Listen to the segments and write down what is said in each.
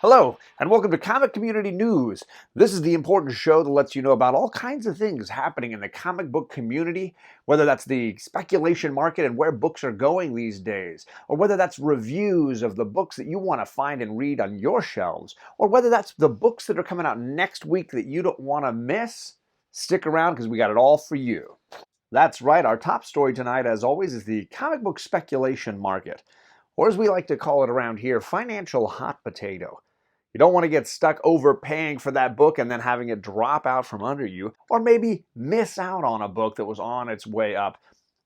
Hello, and welcome to Comic Community News. This is the important show that lets you know about all kinds of things happening in the comic book community, whether that's the speculation market and where books are going these days, or whether that's reviews of the books that you want to find and read on your shelves, or whether that's the books that are coming out next week that you don't want to miss. Stick around because we got it all for you. That's right, our top story tonight, as always, is the comic book speculation market, or as we like to call it around here, financial hot potato. You don't want to get stuck overpaying for that book and then having it drop out from under you, or maybe miss out on a book that was on its way up.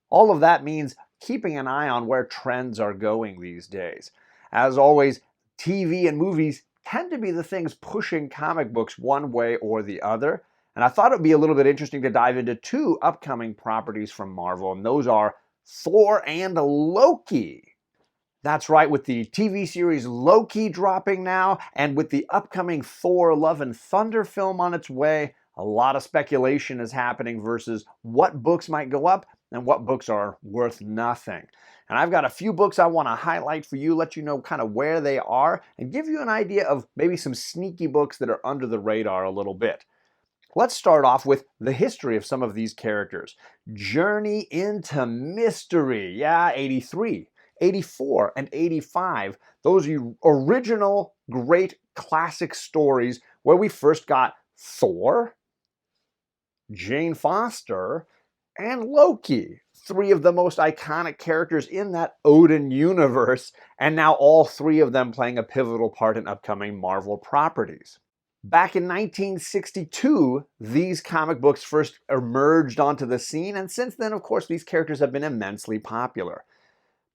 All of that means keeping an eye on where trends are going these days. As always, TV and movies tend to be the things pushing comic books one way or the other. And I thought it would be a little bit interesting to dive into two upcoming properties from Marvel, and those are Thor and Loki. That's right, with the TV series Loki dropping now, and with the upcoming Thor Love and Thunder film on its way, a lot of speculation is happening versus what books might go up and what books are worth nothing. And I've got a few books I want to highlight for you, let you know kind of where they are, and give you an idea of maybe some sneaky books that are under the radar a little bit. Let's start off with the history of some of these characters. Journey into Mystery, 83. 84 and 85, those original great classic stories where we first got Thor, Jane Foster, and Loki. Three of the most iconic characters in that Odin universe, and now all three of them playing a pivotal part in upcoming Marvel properties. Back in 1962, these comic books first emerged onto the scene, and since then, of course, these characters have been immensely popular.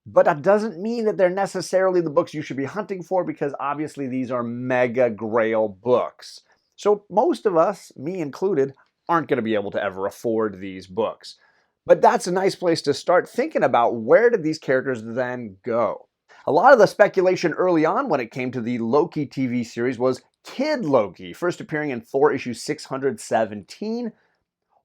But that doesn't mean that they're necessarily the books you should be hunting for, because obviously these are mega grail books. So most of us, me included, aren't going to be able to ever afford these books. But that's a nice place to start thinking about where did these characters then go. A lot of the speculation early on when it came to the Loki TV series was Kid Loki, first appearing in Thor issue 617,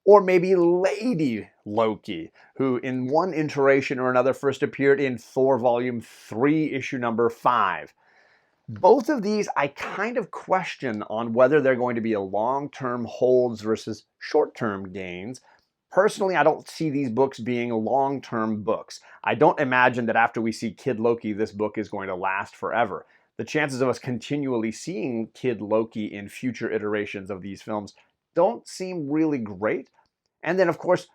or maybe Lady Loki, who in one iteration or another first appeared in Thor Volume 3, issue number 5. Both of these I kind of question on whether they're going to be a long-term holds versus short-term gains. Personally, I don't see these books being long-term books. I don't imagine that after we see Kid Loki, this book is going to last forever. The chances of us continually seeing Kid Loki in future iterations of these films don't seem really great. And then, of course,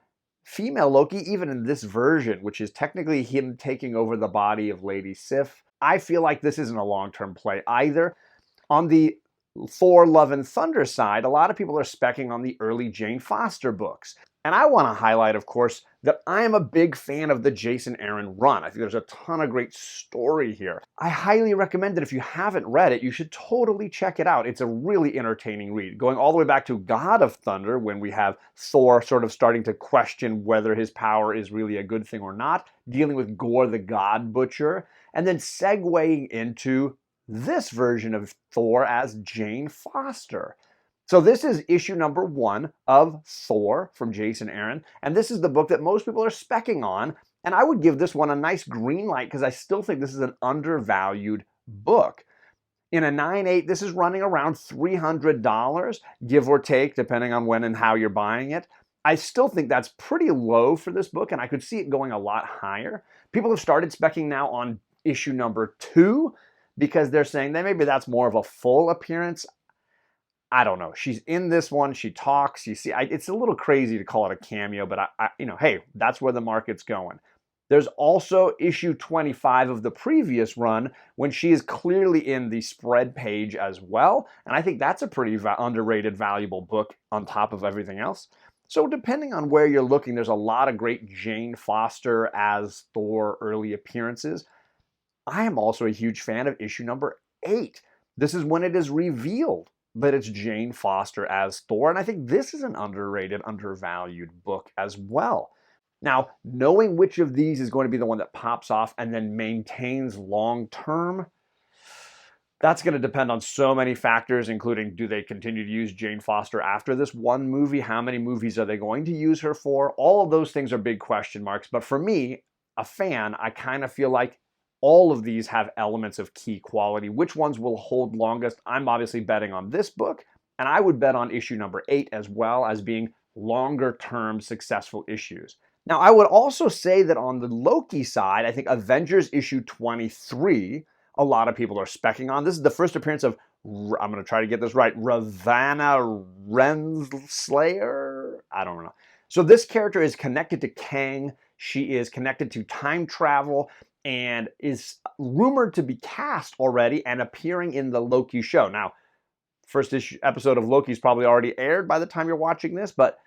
female Loki, even in this version, which is technically him taking over the body of Lady Sif, I feel like this isn't a long-term play either. On the Thor Love and Thunder side, a lot of people are speccing on the early Jane Foster books. And I want to highlight, of course, that I am a big fan of the Jason Aaron run. I think there's a ton of great story here. I highly recommend that if you haven't read it, you should totally check it out. It's a really entertaining read, going all the way back to God of Thunder, when we have Thor sort of starting to question whether his power is really a good thing or not, dealing with Gore the God Butcher, and then segueing into this version of Thor as Jane Foster. So this is issue number 1 of Thor from Jason Aaron, and this is the book that most people are speccing on, and I would give this one a nice green light because I still think this is an undervalued book. In a 9.8, this is running around $300, give or take, depending on when and how you're buying it. I still think that's pretty low for this book, and I could see it going a lot higher. People have started speccing now on issue number 2 because they're saying that maybe that's more of a full appearance. I don't know. She's in this one. She talks. You see, it's a little crazy to call it a cameo, but hey, that's where the market's going. There's also issue 25 of the previous run when she is clearly in the spread page as well. And I think that's a pretty underrated, valuable book on top of everything else. So depending on where you're looking, there's a lot of great Jane Foster as Thor early appearances. I am also a huge fan of issue number 8. This is when it is revealed that it's Jane Foster as Thor, and I think this is an underrated, undervalued book as well. Now, knowing which of these is going to be the one that pops off and then maintains long-term, that's going to depend on so many factors, including do they continue to use Jane Foster after this one movie? How many movies are they going to use her for? All of those things are big question marks, but for me, a fan, I kind of feel like All of these have elements of key quality. Which ones will hold longest? I'm obviously betting on this book, and I would bet on issue number 8 as well as being longer-term successful issues. Now, I would also say that on the Loki side, I think Avengers issue 23, a lot of people are specking on. This is the first appearance of, I'm going to try to get this right, Ravana Renslayer? I don't know. So this character is connected to Kang. She is connected to time travel and is rumored to be cast already and appearing in the Loki show. Now, first episode of Loki is probably already aired by the time you're watching this, but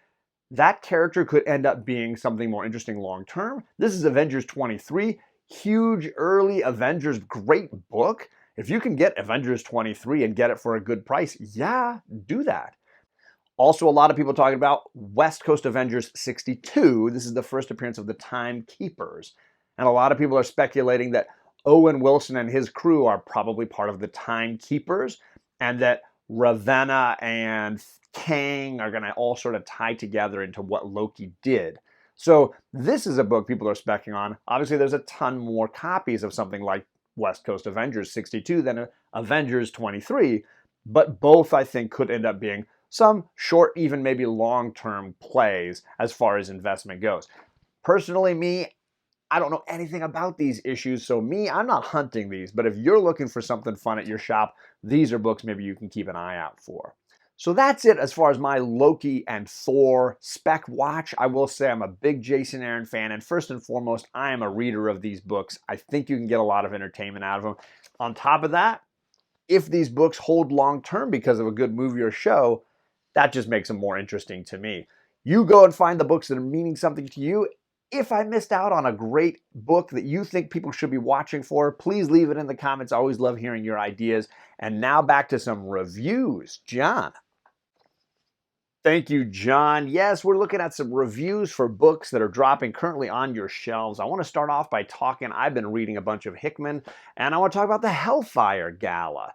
that character could end up being something more interesting long term. This is Avengers 23, huge early Avengers, great book. If you can get Avengers 23 and get it for a good price, yeah, do that. Also, a lot of people talking about West Coast Avengers 62. This is the first appearance of the Timekeepers. And a lot of people are speculating that Owen Wilson and his crew are probably part of the Timekeepers, and that Ravenna and Kang are going to all sort of tie together into what Loki did. So this is a book people are specking on. Obviously, there's a ton more copies of something like West Coast Avengers 62 than Avengers 23, but both, I think, could end up being some short, even maybe long-term plays as far as investment goes. Personally, me, I don't know anything about these issues, so I'm not hunting these, but if you're looking for something fun at your shop, these are books maybe you can keep an eye out for. So that's it as far as my Loki and Thor spec watch. I will say I'm a big Jason Aaron fan, and first and foremost, I am a reader of these books. I think you can get a lot of entertainment out of them. On top of that, if these books hold long term because of a good movie or show, that just makes them more interesting to me. You go and find the books that are meaning something to you. If I missed out on a great book that you think people should be watching for, please leave it in the comments. I always love hearing your ideas. And now back to some reviews. John. Thank you, John. Yes, we're looking at some reviews for books that are dropping currently on your shelves. I want to start off by I've been reading a bunch of Hickman, and I want to talk about the Hellfire Gala.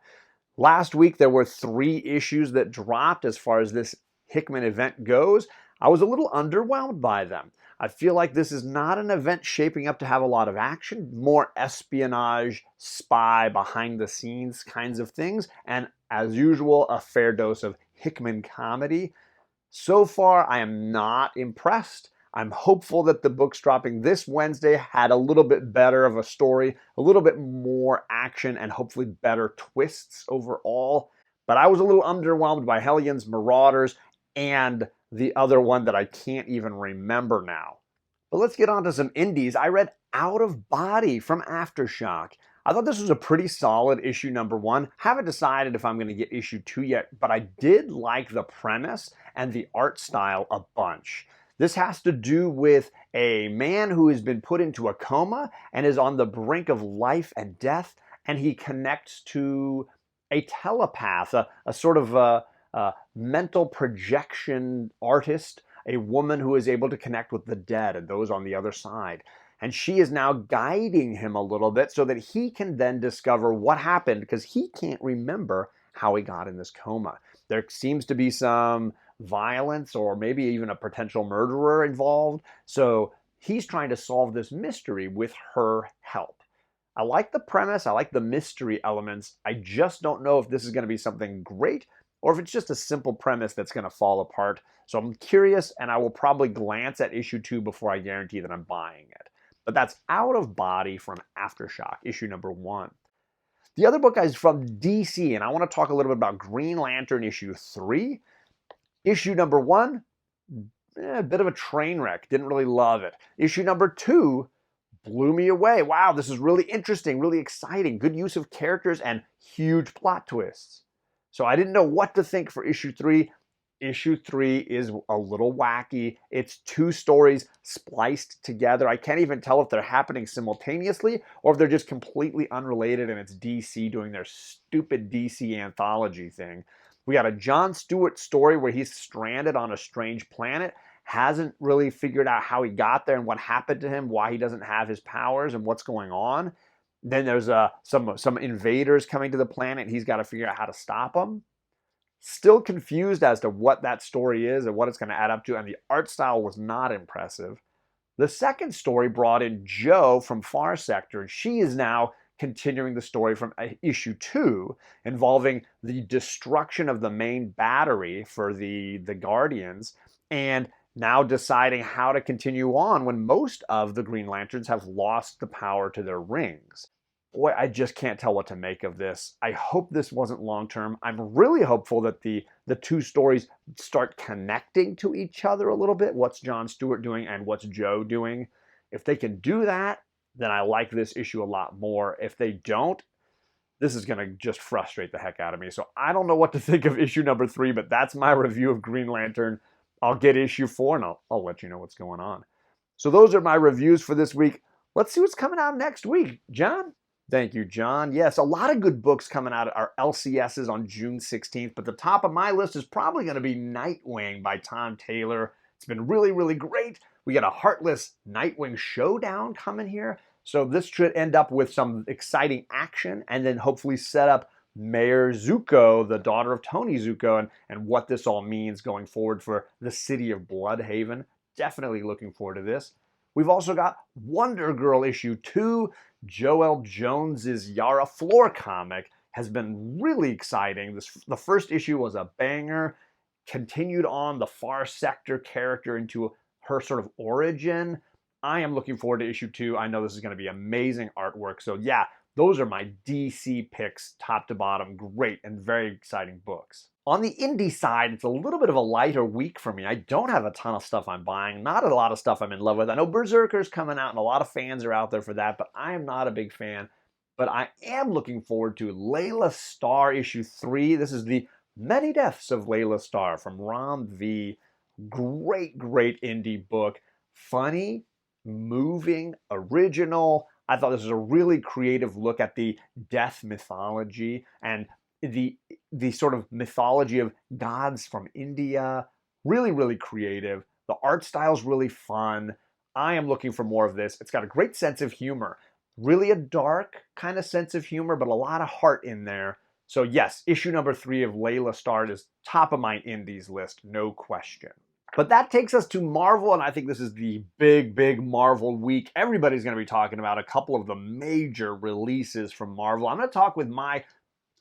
Last week, there were 3 issues that dropped as far as this Hickman event goes. I was a little underwhelmed by them. I feel like this is not an event shaping up to have a lot of action, more espionage, spy, behind the scenes kinds of things, and as usual, a fair dose of Hickman comedy. So far, I am not impressed. I'm hopeful that the books dropping this Wednesday had a little bit better of a story, a little bit more action, and hopefully better twists overall. But I was a little underwhelmed by Hellions, Marauders, and the other one that I can't even remember now. But let's get on to some indies. I read Out of Body from Aftershock. I thought this was a pretty solid issue number 1. Haven't decided if I'm going to get issue 2 yet, but I did like the premise and the art style a bunch. This has to do with a man who has been put into a coma and is on the brink of life and death, and he connects to a telepath, a sort of a mental projection artist, a woman who is able to connect with the dead and those on the other side. And she is now guiding him a little bit so that he can then discover what happened, because he can't remember how he got in this coma. There seems to be some violence or maybe even a potential murderer involved. So he's trying to solve this mystery with her help. I like the premise. I like the mystery elements. I just don't know if this is going to be something great or if it's just a simple premise that's going to fall apart. So I'm curious, and I will probably glance at issue 2 before I guarantee that I'm buying it. But that's Out of Body from Aftershock, issue number 1. The other book is from DC, and I want to talk a little bit about Green Lantern issue 3. Issue number 1, a bit of a train wreck. Didn't really love it. Issue number 2 blew me away. Wow, this is really interesting, really exciting. Good use of characters and huge plot twists. So I didn't know what to think for issue 3. Issue 3 is a little wacky. It's 2 stories spliced together. I can't even tell if they're happening simultaneously or if they're just completely unrelated and it's DC doing their stupid DC anthology thing. We got a John Stewart story where he's stranded on a strange planet, hasn't really figured out how he got there and what happened to him, why he doesn't have his powers and what's going on. Then there's some invaders coming to the planet and he's got to figure out how to stop them. Still confused as to what that story is and what it's going to add up to, and the art style was not impressive. The second story brought in Joe from Far Sector, and she is now continuing the story from issue 2, involving the destruction of the main battery for the Guardians, and now deciding how to continue on when most of the Green Lanterns have lost the power to their rings. Boy, I just can't tell what to make of this. I hope this wasn't long-term. I'm really hopeful that the two stories start connecting to each other a little bit. What's John Stewart doing and what's Joe doing? If they can do that, then I like this issue a lot more. If they don't, this is going to just frustrate the heck out of me. So I don't know what to think of issue number 3, but that's my review of Green Lantern. I'll get issue 4 and I'll let you know what's going on. So those are my reviews for this week. Let's see what's coming out next week. John? Thank you, John. Yes, a lot of good books coming out at our LCSs on June 16th, but the top of my list is probably going to be Nightwing by Tom Taylor. It's been really, really great. We got a Heartless Nightwing showdown coming here, so this should end up with some exciting action and then hopefully set up Mayor Zuko, the daughter of Tony Zuko, and what this all means going forward for the city of Bloodhaven. Definitely looking forward to this. We've also got Wonder Girl issue 2. Joelle Jones's Yara Flor comic has been really exciting. The first issue was a banger, continued on the Far Sector character into her sort of origin. I am looking forward to issue 2. I know this is going to be amazing artwork. So yeah, those are my DC picks, top to bottom. Great and very exciting books. On the indie side, it's a little bit of a lighter week for me. I don't have a ton of stuff I'm buying, not a lot of stuff I'm in love with. I know Berserker's coming out and a lot of fans are out there for that, but I am not a big fan. But I am looking forward to Layla Starr issue 3. This is the Many Deaths of Layla Starr from Ram V. Great, great indie book. Funny, moving, original. I thought this was a really creative look at the death mythology and the sort of mythology of gods from India. Really, really creative. The art style's really fun. I am looking for more of this. It's got a great sense of humor. Really a dark kind of sense of humor, but a lot of heart in there. So yes, issue number 3 of Layla Starr is top of my indies list, no question. But that takes us to Marvel, and I think this is the big, big Marvel week. Everybody's going to be talking about a couple of the major releases from Marvel. I'm going to talk with my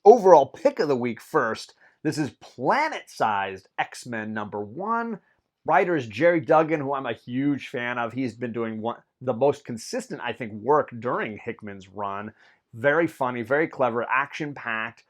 overall pick of the week first. This is Planet-Sized X-Men number 1. Writer is Jerry Duggan, who I'm a huge fan of. He's been doing the most consistent, I think, work during Hickman's run. Very funny, very clever, action-packed.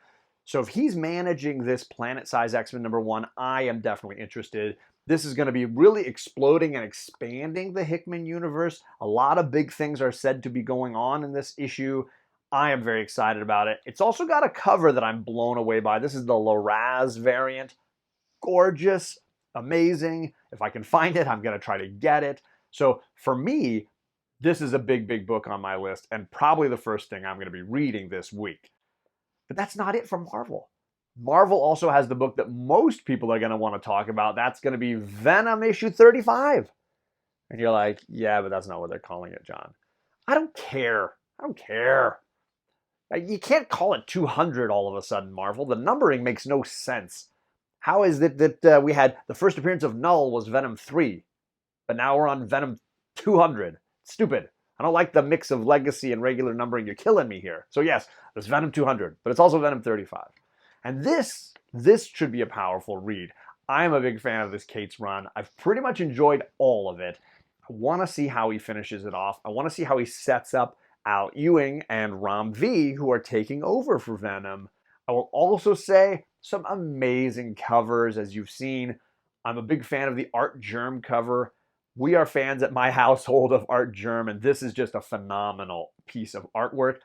So if he's managing this Planet-Sized X-Men number 1, I am definitely interested. This is going to be really exploding and expanding the Hickman universe. A lot of big things are said to be going on in this issue. I am very excited about it. It's also got a cover that I'm blown away by. This is the Laraz variant. Gorgeous, amazing. If I can find it, I'm going to try to get it. So for me, this is a big, big book on my list and probably the first thing I'm going to be reading this week. But that's not it from Marvel. Marvel also has the book that most people are going to want to talk about. That's going to be Venom issue 35. And you're like, yeah, but that's not what they're calling it, John. I don't care. I don't care. You can't call it 200 all of a sudden, Marvel. The numbering makes no sense. How is it that we had the first appearance of Null was Venom 3, but now we're on Venom 200? Stupid. I don't like the mix of legacy and regular numbering. You're killing me here. So yes, there's Venom 200, but it's also Venom 35. And this should be a powerful read. I am a big fan of this Cates run. I've pretty much enjoyed all of it. I want to see how he finishes it off. I want to see how he sets up Al Ewing and Ram V, who are taking over for Venom. I will also say some amazing covers, as you've seen. I'm a big fan of the Art Germ cover. We are fans at my household of Art Germ, and this is just a phenomenal piece of artwork.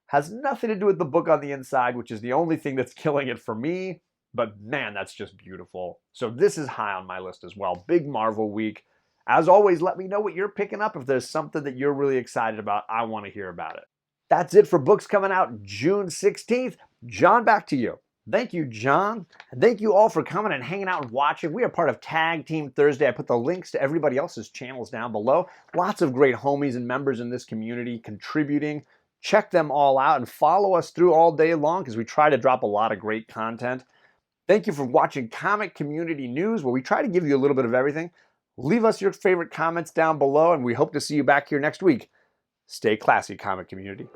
Has nothing to do with the book on the inside, which is the only thing that's killing it for me. But man, that's just beautiful. So this is high on my list as well. Big Marvel week. As always, let me know what you're picking up. If there's something that you're really excited about, I want to hear about it. That's it for books coming out June 16th. John, back to you. Thank you, John. And thank you all for coming and hanging out and watching. We are part of Tag Team Thursday. I put the links to everybody else's channels down below. Lots of great homies and members in this community contributing. Check them all out and follow us through all day long because we try to drop a lot of great content. Thank you for watching Comic Community News, where we try to give you a little bit of everything. Leave us your favorite comments down below, and we hope to see you back here next week. Stay classy, comic community.